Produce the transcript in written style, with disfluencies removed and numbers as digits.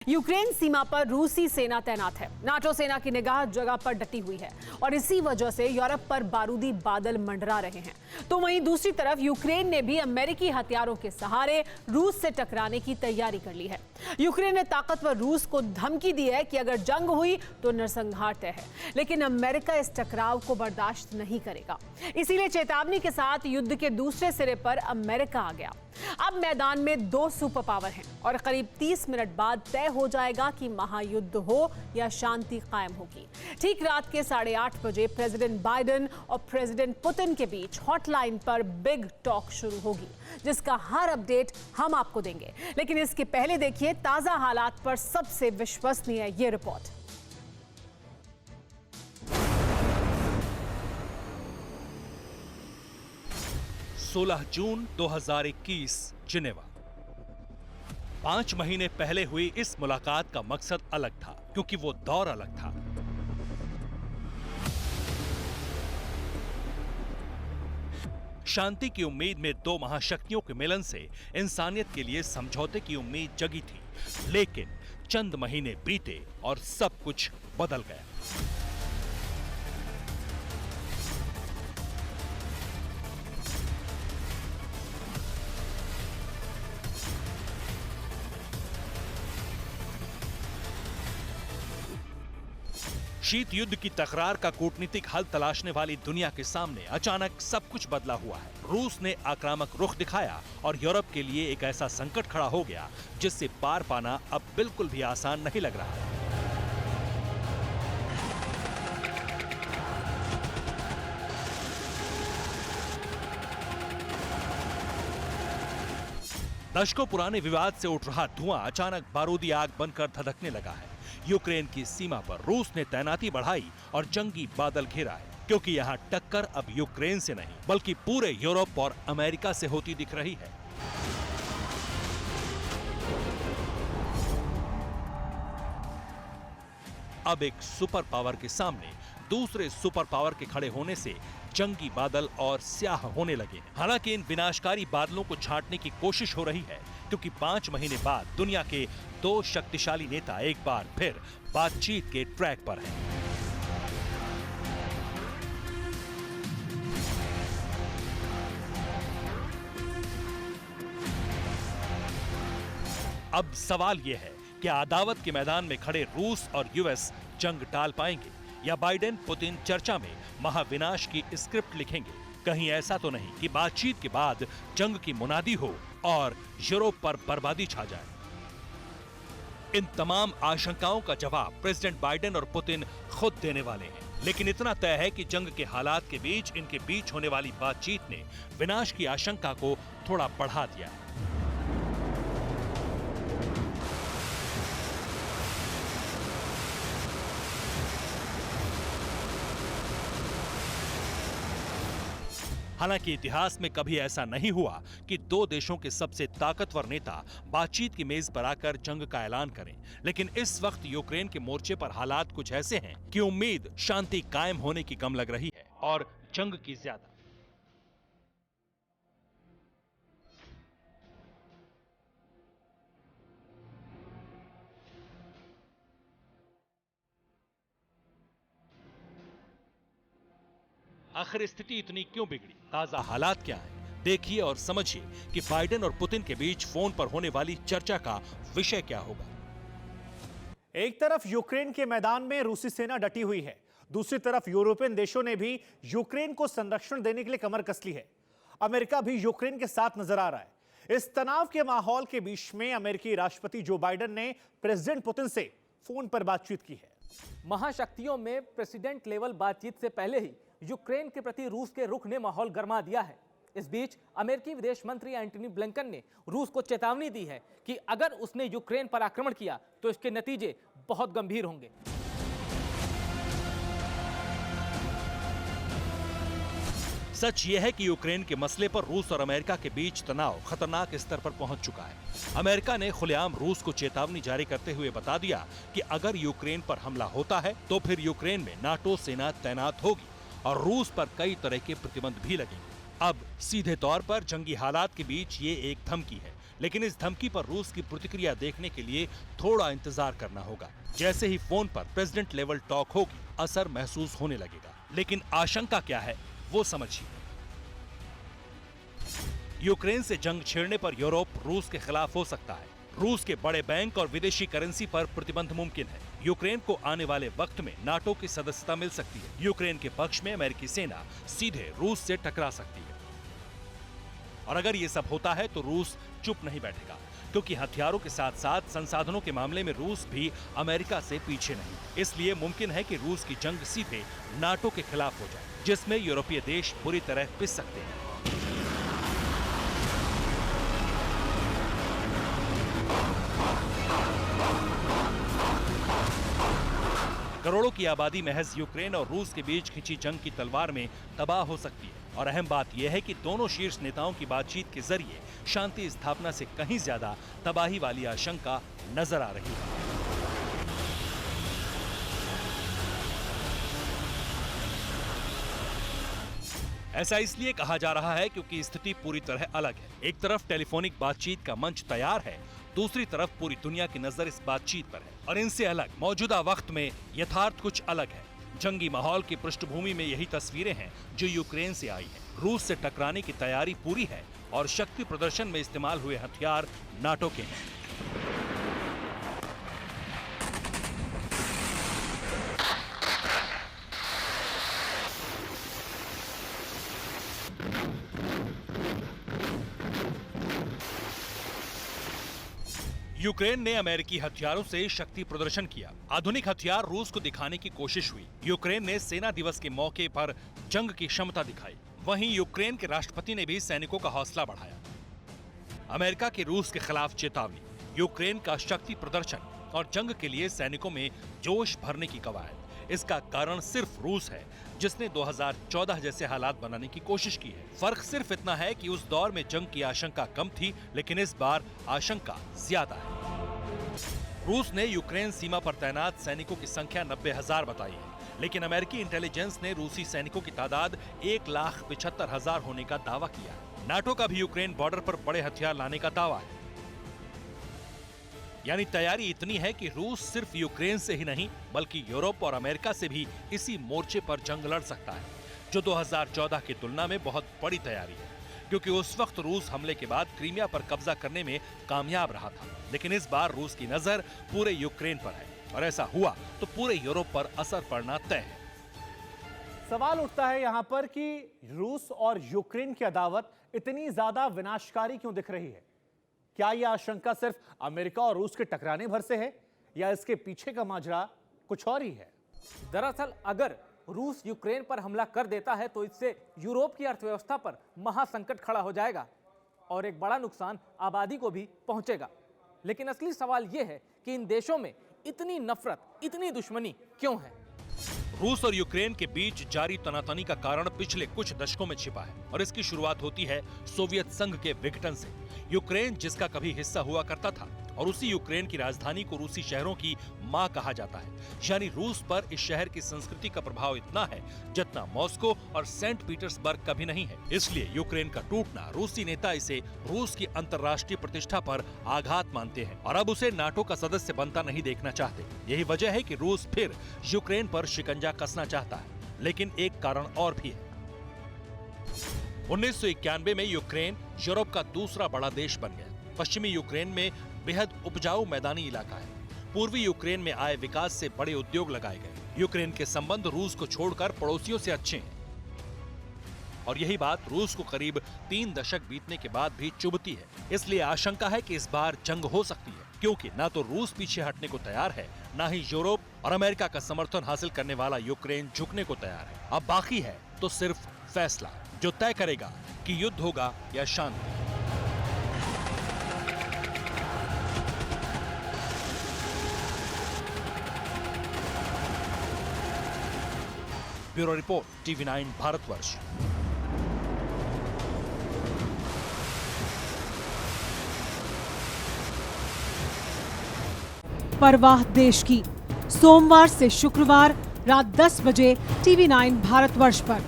Ukraine सीमा पर रूसी सेना तैनात है। नाटो सेना की निगाह जगह पर डटी हुई है और इसी वजह से यूरोप पर बारूदी बादल मंडरा रहे हैं। तो वहीं दूसरी तरफ यूक्रेन ने भी अमेरिकी हथियारों के सहारे रूस से टकराने की तैयारी कर ली है। यूक्रेन ने ताकतवर रूस को धमकी दी है कि अगर जंग हुई तो नरसंहार तय है, लेकिन अमेरिका इस टकराव को बर्दाश्त नहीं करेगा। इसीलिए चेतावनी के साथ युद्ध के दूसरे सिरे पर अमेरिका आ गया। अब मैदान में दो सुपर पावर हैं और करीब 30 मिनट बाद तय हो जाएगा कि महायुद्ध हो या शांति कायम होगी। ठीक रात के 8:30 बजे प्रेसिडेंट बाइडेन और प्रेसिडेंट पुतिन के बीच हॉटलाइन पर बिग टॉक शुरू होगी, जिसका हर अपडेट हम आपको देंगे। लेकिन इसके पहले देखिए ताजा हालात पर सबसे विश्वसनीय ये रिपोर्ट। जून 2021 जिनेवा। 5 महीने पहले हुई इस मुलाकात का मकसद अलग था, क्योंकि वो दौर अलग था। शांति की उम्मीद में दो महाशक्तियों के मिलन से इंसानियत के लिए समझौते की उम्मीद जगी थी, लेकिन चंद महीने बीते और सब कुछ बदल गया। शीत युद्ध की तकरार का कूटनीतिक हल तलाशने वाली दुनिया के सामने अचानक सब कुछ बदला हुआ है। रूस ने आक्रामक रुख दिखाया और यूरोप के लिए एक ऐसा संकट खड़ा हो गया जिससे पार पाना अब बिल्कुल भी आसान नहीं लग रहा है। दशकों पुराने विवाद से उठ रहा धुआं अचानक बारूदी आग बनकर धधकने लगा है। यूक्रेन की सीमा पर रूस ने तैनाती बढ़ाई और जंगी बादल घेरा है, क्योंकि यहाँ टक्कर अब यूक्रेन से नहीं बल्कि पूरे यूरोप और अमेरिका से होती दिख रही है। अब एक सुपर पावर के सामने दूसरे सुपर पावर के खड़े होने से जंगी बादल और स्याह होने लगे हैं। हालांकि इन विनाशकारी बादलों को छांटने की कोशिश हो रही है, क्योंकि 5 महीने बाद दुनिया के दो शक्तिशाली नेता एक बार फिर बातचीत के ट्रैक पर हैं। अब सवाल यह है कि अदावत के मैदान में खड़े रूस और यूएस जंग टाल पाएंगे या बाइडेन पुतिन चर्चा में महाविनाश की स्क्रिप्ट लिखेंगे। कहीं ऐसा तो नहीं कि बातचीत के बाद जंग की मुनादी हो और यूरोप पर बर्बादी छा जाए। इन तमाम आशंकाओं का जवाब प्रेसिडेंट बाइडेन और पुतिन खुद देने वाले हैं, लेकिन इतना तय है कि जंग के हालात के बीच इनके बीच होने वाली बातचीत ने विनाश की आशंका को थोड़ा बढ़ा दिया है। हालांकि इतिहास में कभी ऐसा नहीं हुआ कि दो देशों के सबसे ताकतवर नेता बातचीत की मेज पर आकर जंग का ऐलान करें, लेकिन इस वक्त यूक्रेन के मोर्चे पर हालात कुछ ऐसे हैं कि उम्मीद शांति कायम होने की कम लग रही है और जंग की ज्यादा। आखिर स्थिति इतनी क्यों बिगड़ी? ताजा हालात क्या हैं? देखिए और समझिए कि बाइडेन और पुतिन के बीच फोन पर होने वाली चर्चा का विषय क्या होगा। एक तरफ यूक्रेन के मैदान में रूसी सेना डटी हुई है, दूसरी तरफ यूरोपियन देशों ने भी यूक्रेन को संरक्षण देने के लिए कमर कस ली है। अमेरिका भी यूक्रेन के साथ नजर आ रहा है। इस तनाव के माहौल के बीच में अमेरिकी राष्ट्रपति जो बाइडेन ने प्रेसिडेंट पुतिन से फोन पर बातचीत की है। महाशक्तियों में प्रेसिडेंट लेवल बातचीत से पहले ही यूक्रेन के प्रति रूस के रुख ने माहौल गरमा दिया है। इस बीच अमेरिकी विदेश मंत्री एंटनी ब्लिंकन ने रूस को चेतावनी दी है कि अगर उसने यूक्रेन पर आक्रमण किया तो इसके नतीजे बहुत गंभीर होंगे। सच यह है कि यूक्रेन के मसले पर रूस और अमेरिका के बीच तनाव खतरनाक स्तर पर पहुंच चुका है। अमेरिका ने खुलेआम रूस को चेतावनी जारी करते हुए बता दिया कि अगर यूक्रेन पर हमला होता है तो फिर यूक्रेन में नाटो सेना तैनात होगी और रूस पर कई तरह के प्रतिबंध भी लगेंगे। अब सीधे तौर पर जंगी हालात के बीच ये एक धमकी है, लेकिन इस धमकी पर रूस की प्रतिक्रिया देखने के लिए थोड़ा इंतजार करना होगा। जैसे ही फोन पर प्रेसिडेंट लेवल टॉक होगी, असर महसूस होने लगेगा। लेकिन आशंका क्या है वो समझिए। यूक्रेन से जंग छेड़ने पर यूरोप रूस के खिलाफ हो सकता है। रूस के बड़े बैंक और विदेशी करेंसी पर प्रतिबंध मुमकिन है। यूक्रेन को आने वाले वक्त में नाटो की सदस्यता मिल सकती है। यूक्रेन के पक्ष में अमेरिकी सेना सीधे रूस से टकरा सकती है। और अगर ये सब होता है तो रूस चुप नहीं बैठेगा, क्योंकि हथियारों के साथ साथ संसाधनों के मामले में रूस भी अमेरिका से पीछे नहीं। इसलिए मुमकिन है कि रूस की जंग सीधे नाटो के खिलाफ हो जाए, जिसमें यूरोपीय देश बुरी तरह पिस सकते हैं। करोड़ों की आबादी महज यूक्रेन और रूस के बीच खिंची जंग की तलवार में तबाह हो सकती है। और अहम बात यह है कि दोनों शीर्ष नेताओं की बातचीत के जरिए शांति स्थापना से कहीं ज्यादा तबाही वाली आशंका नजर आ रही है। ऐसा इसलिए कहा जा रहा है क्योंकि स्थिति पूरी तरह अलग है। एक तरफ टेलीफोनिक बातचीत का मंच तैयार है, दूसरी तरफ पूरी दुनिया की नजर इस बातचीत पर है। और इनसे अलग मौजूदा वक्त में यथार्थ कुछ अलग है। जंगी माहौल की पृष्ठभूमि में यही तस्वीरें हैं जो यूक्रेन से आई हैं। रूस से टकराने की तैयारी पूरी है और शक्ति प्रदर्शन में इस्तेमाल हुए हथियार नाटो के हैं। यूक्रेन ने अमेरिकी हथियारों से शक्ति प्रदर्शन किया। आधुनिक हथियार रूस को दिखाने की कोशिश हुई। यूक्रेन ने सेना दिवस के मौके पर जंग की क्षमता दिखाई। वहीं यूक्रेन के राष्ट्रपति ने भी सैनिकों का हौसला बढ़ाया। अमेरिका की रूस के खिलाफ चेतावनी, यूक्रेन का शक्ति प्रदर्शन और जंग के लिए सैनिकों में जोश भरने की कवायद। इसका कारण सिर्फ रूस है, जिसने 2014 जैसे हालात बनाने की कोशिश की है। फर्क सिर्फ इतना है कि उस दौर में जंग की आशंका कम थी, लेकिन इस बार आशंका ज्यादा है। रूस ने यूक्रेन सीमा पर तैनात सैनिकों की संख्या 90,000 बताई है, लेकिन अमेरिकी इंटेलिजेंस ने रूसी सैनिकों की तादाद 1,75,000 होने का दावा किया है। नाटो का भी यूक्रेन बॉर्डर पर बड़े हथियार लाने का दावा है। यानी तैयारी इतनी है कि रूस सिर्फ यूक्रेन से ही नहीं बल्कि यूरोप और अमेरिका से भी इसी मोर्चे पर जंग लड़ सकता है, जो 2014 की तुलना में बहुत बड़ी तैयारी है, क्योंकि उस वक्त रूस हमले के बाद क्रीमिया पर कब्जा करने में कामयाब रहा था। लेकिन इस बार रूस की नजर पूरे यूक्रेन पर है और ऐसा हुआ तो पूरे यूरोप पर असर पड़ना तय है। सवाल उठता है यहां पर कि रूस और यूक्रेन की अदावत इतनी ज्यादा विनाशकारी क्यों दिख रही है? क्या यह आशंका सिर्फ अमेरिका और रूस के टकराने भर से है या इसके पीछे का माजरा कुछ और ही है? दरअसल अगर रूस यूक्रेन पर हमला कर देता है तो इससे यूरोप की अर्थव्यवस्था पर महासंकट खड़ा हो जाएगा और एक बड़ा नुकसान आबादी को भी पहुंचेगा। लेकिन असली सवाल यह है कि इन देशों में इतनी नफरत, इतनी दुश्मनी क्यों है? रूस और यूक्रेन के बीच जारी तनातनी का कारण पिछले कुछ दशकों में छिपा है और इसकी शुरुआत होती है सोवियत संघ के विघटन से। यूक्रेन जिसका कभी हिस्सा हुआ करता था और उसी यूक्रेन की राजधानी को रूसी शहरों की मां कहा जाता है। यानी रूस पर इस शहर की संस्कृति का प्रभाव इतना है जितना मॉस्को और सेंट पीटर्सबर्ग का भी नहीं है। इसलिए यूक्रेन का टूटना रूसी नेता इसे रूस की अंतर्राष्ट्रीय प्रतिष्ठा पर आघात मानते हैं और अब उसे नाटो का सदस्य बनता नहीं देखना चाहते। यही वजह है कि रूस फिर यूक्रेन पर शिकंजा कसना चाहता है। लेकिन एक कारण और भी है। 1991 में यूक्रेन यूरोप का दूसरा बड़ा देश बन गया। पश्चिमी यूक्रेन में बेहद उपजाऊ मैदानी इलाका है। पूर्वी यूक्रेन में आए विकास से बड़े उद्योग लगाए गए। यूक्रेन के संबंध रूस को छोड़कर पड़ोसियों से अच्छे हैं और यही बात रूस को करीब 3 दशक बीतने के बाद भी चुभती है। इसलिए आशंका है कि इस बार जंग हो सकती है, क्योंकि ना तो रूस पीछे हटने को तैयार है, ना ही यूरोप और अमेरिका का समर्थन हासिल करने वाला यूक्रेन झुकने को तैयार है। अब बाकी है तो सिर्फ फैसला, जो तय करेगा कि युद्ध होगा या शांति। Bureau report, TV9 Bharatvarsh. परवाह देश की, सोमवार से शुक्रवार रात 10 बजे TV9 भारतवर्ष पर।